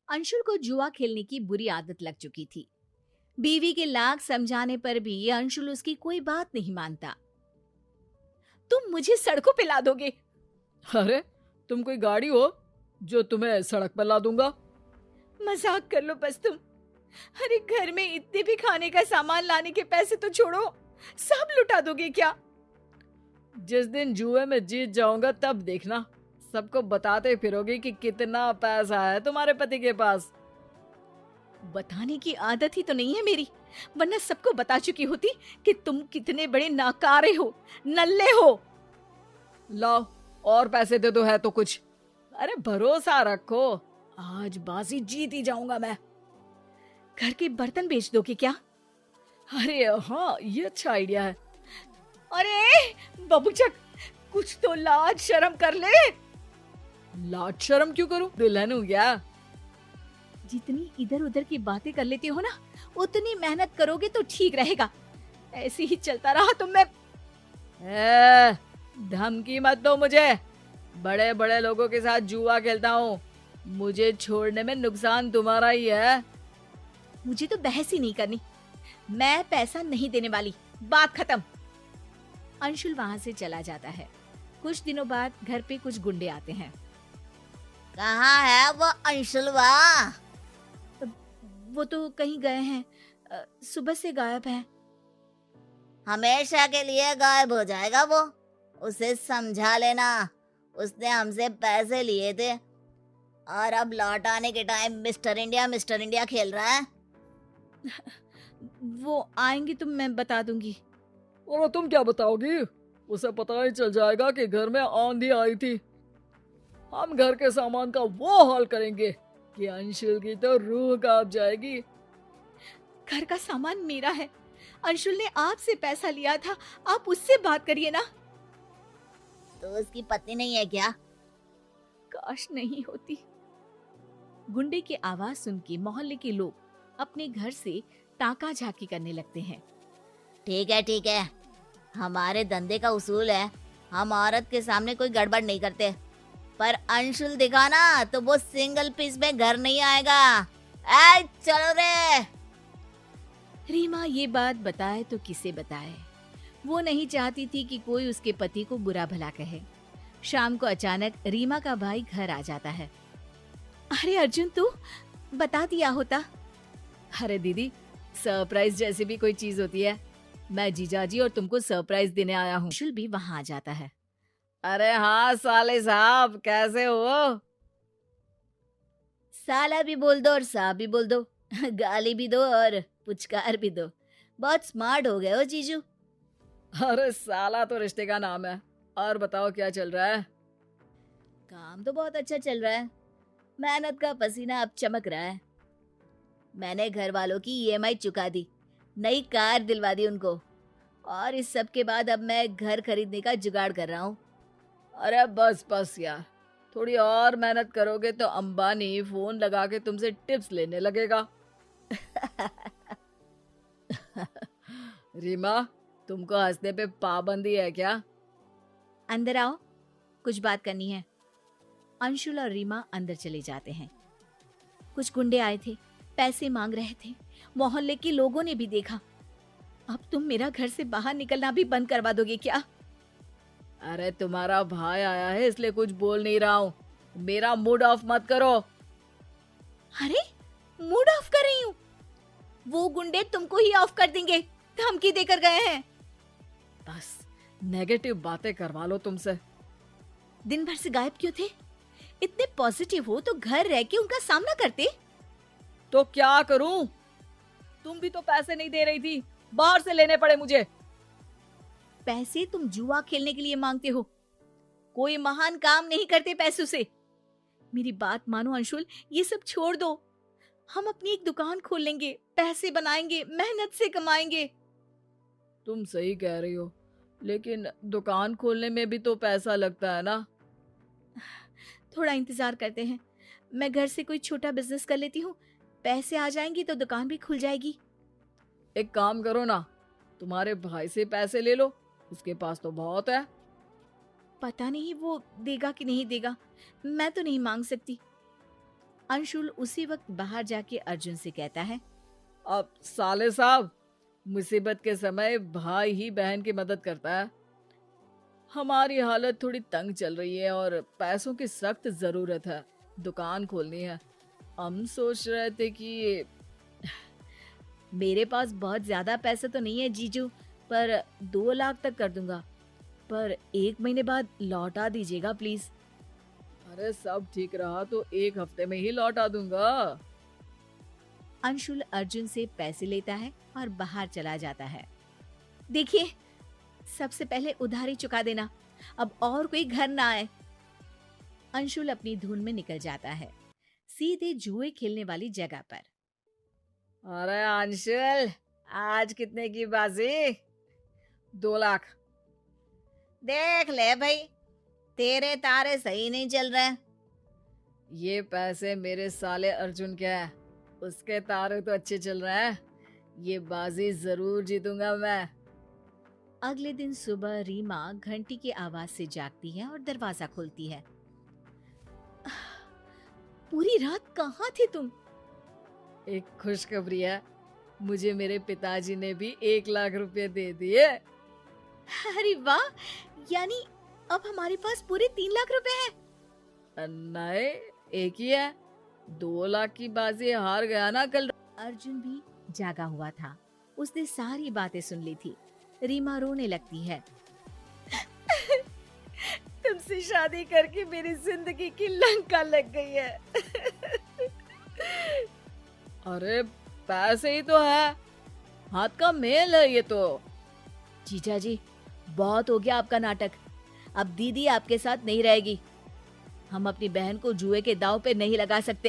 अंशुल को जुआ खेलने की बुरी आदत लग चुकी थी। बीवी के लाख समझाने पर भी अंशुल उसकी कोई बात नहीं मानता। तुम मुझे सड़कों पे ला दोगे? अरे तुम कोई गाड़ी हो जो तुम्हें सड़क पर ला दूंगा? मजाक कर लो बस तुम। अरे घर में इतने भी खाने का सामान लाने के पैसे तो छोड़ो, सब लुटा दोगे क्या? जिस दिन जुए में जीत जाऊंगा तब देखना, सबको बताते फिरोगे कि कितना पैसा है तुम्हारे पति के पास। बताने की आदत ही तो नहीं है मेरी, वरना सबको बता चुकी होती कि तुम कितने बड़े नाकारे हो, नल्ले हो। लाओ और पैसे दे दो, है तो कुछ। अरे भरोसा रखो, आज बाजी जीत ही जाऊंगा मैं। घर के बर्तन बेच दोगे क्या? अरे हाँ, ये अच्छा आइडिया है। अरे बबूचक, कुछ तो लाज शर्म कर ले। लाज शर्म क्यों करूं, दुल्हन हूं क्या? जितनी इधर उधर की बातें कर लेती हो ना, उतनी मेहनत करोगे तो ठीक रहेगा। ऐसे ही चलता रहा तो मैं। धमकी मत दो मुझे, बड़े बड़े लोगों के साथ जुआ खेलता हूँ, मुझे छोड़ने में नुकसान तुम्हारा ही है। मुझे तो बहस ही नहीं करनी, मैं पैसा नहीं देने वाली, बात खत्म। अंशुल वहां से चला जाता है। कुछ दिनों बाद घर पे कुछ गुंडे आते हैं। कहाँ है वो अंशुलवा? वो तो कहीं गए हैं, सुबह से गायब है। हमेशा के लिए गायब हो जाएगा वो, उसे समझा लेना। उसने हमसे पैसे लिए थे और अब लौट आने के टाइम मिस्टर इंडिया खेल रहा है। वो आएंगे तो मैं बता दूंगी। और तुम क्या बताओगी? उसे पता ही चल जाएगा कि घर में आंधी आई थी। हम घर के सामान का वो हाल करेंगे कि अंशुल की तो रूह कांप जाएगी। घर का सामान मेरा है, अंशुल ने आपसे पैसा लिया था, आप उससे बात करिए ना। तो उसकी पत्नी नहीं है क्या? काश नहीं होती। गुंडे की आवाज सुन के मोहल्ले के लोग अपने घर से ताका झाकी करने लगते हैं। ठीक है, हमारे धंधे का उसूल है, हम औरत के सामने कोई गड़बड़ नहीं करते। पर अंशुल दिखा ना तो वो सिंगल पीस में घर नहीं आएगा। चलो रे। रीमा ये बात बताए तो किसे बताए, वो नहीं चाहती थी कि कोई उसके पति को बुरा भला कहे। शाम को अचानक रीमा का भाई घर आ जाता है। अरे अर्जुन, तू बता दिया होता। अरे दीदी, सरप्राइज जैसी भी कोई चीज होती है, मैं जीजाजी और तुमको सरप्राइज देने आया हूँ। अंशुल भी वहां आ जाता है। अरे हाँ साले साहब, कैसे हो? साला भी बोल दो और साहब भी बोल दो, गाली भी दो और पुचकार भी दो। बहुत स्मार्ट हो गए हो जीजू। अरे साला तो रिश्ते का नाम है। और बताओ क्या चल रहा है? काम तो बहुत अच्छा चल रहा है, मेहनत का पसीना अब चमक रहा है। मैंने घर वालों की ईएमआई चुका दी, नई कार दिलवा दी उनको, और इस सब के बाद अब मैं घर खरीदने का जुगाड़ कर रहा हूँ। अरे बस यार, थोड़ी और मेहनत करोगे तो अंबानी फोन लगा के तुमसे टिप्स लेने लगेगा। रीमा, तुमको हंसने पे पाबंदी है क्या? अंदर आओ, कुछ बात करनी है। अंशुल और रीमा अंदर चले जाते हैं। कुछ गुंडे आए थे, पैसे मांग रहे थे। मोहल्ले के लोगों ने भी देखा। अब तुम मेरा घर से बाहर निकलना भी बंद करवा दोगे क्या? अरे तुम्हारा भाई आया है इसलिए कुछ बोल नहीं रहा हूँ, मेरा मूड ऑफ मत करो। अरे मूड ऑफ कर रही हूँ? वो गुंडे तुमको ही ऑफ कर देंगे, धमकी देकर गए हैं। बस नेगेटिव बातें करवा लो तुमसे। दिन भर से गायब क्यों थे? इतने पॉजिटिव हो तो घर रह के उनका सामना करते। तो क्या करूं? तुम भी तो पैसे नहीं दे रही थी, बाहर से लेने पड़े मुझे। पैसे तुम जुआ खेलने के लिए मांगते हो, कोई महान काम नहीं करते पैसों से। मेरी बात मानो अंशुल, ये सब छोड़ दो। हम अपनी एक दुकान खोल लेंगे, पैसे बनाएंगे, मेहनत से कमाएंगे। तुम सही कह रही हो, लेकिन दुकान खोलने में भी तो पैसा लगता है ना। थोड़ा इंतजार करते हैं, मैं घर से कोई छोटा बिजनेस कर लेती हूँ, पैसे आ जाएंगे तो दुकान भी खुल जाएगी। एक काम करो ना, तुम्हारे भाई से पैसे ले लो, उसके पास तो बहुत है। पता नहीं वो देगा कि नहीं देगा, मैं तो नहीं मांग सकती। अंशुल उसी वक्त बाहर जाके अर्जुन से कहता है, अब साले साहब, मुसीबत के समय भाई ही बहन की मदद करता है। हमारी हालत थोड़ी तंग चल रही है और पैसों की सख्त जरूरत है। दुकान खोलनी है। हम सोच रहे थे कि मेरे पास बहुत ज्यादा पैसे तो नहीं है जीजू, पर 2 लाख तक कर दूंगा, पर 1 महीने बाद लौटा दीजिएगा प्लीज। अरे सब ठीक रहा तो 1 हफ्ते में ही लौटा दूंगा। अंशुल अर्जुन से पैसे लेता है और बाहर चला जाता है। देखिए, सबसे पहले उधारी चुका देना, अब और कोई घर ना आए। अंशुल अपनी धुन में निकल जाता है, सीधे जुए खेलने वाली जगह पर। अरे अंशुल, आज कितने की बाजी? 2 लाख। देख ले भाई, तेरे तारे सही नहीं चल रहे। ये पैसे मेरे साले अर्जुन के हैं, उसके तारे तो अच्छे चल रहे हैं। ये बाजी जरूर जीतूंगा मैं। अगले दिन सुबह रीमा घंटी की आवाज से जागती है और दरवाजा खोलती है। पूरी रात कहाँ थे तुम? एक खुशखबरी है, मुझे मेरे पिताजी ने भी 1 लाख रुपए दे दिए। अरे वाह, यानी अब हमारे पास पूरे 3 लाख रुपए हैं। नहीं, एक ही है। 2 लाख की बाजी हार गया ना कल। अर्जुन भी जागा हुआ था, उसने सारी बातें सुन ली थी। रीमा रोने लगती है। तुमसे शादी करके मेरी जिंदगी की लंका लग गई है। अरे पैसे ही तो है, हाथ का मेल है ये तो। जीजा जी, बहुत हो गया आपका नाटक। अब दीदी आपके साथ नहीं रहेगी। हम अपनी बहन को जुए के दांव पे नहीं लगा सकते।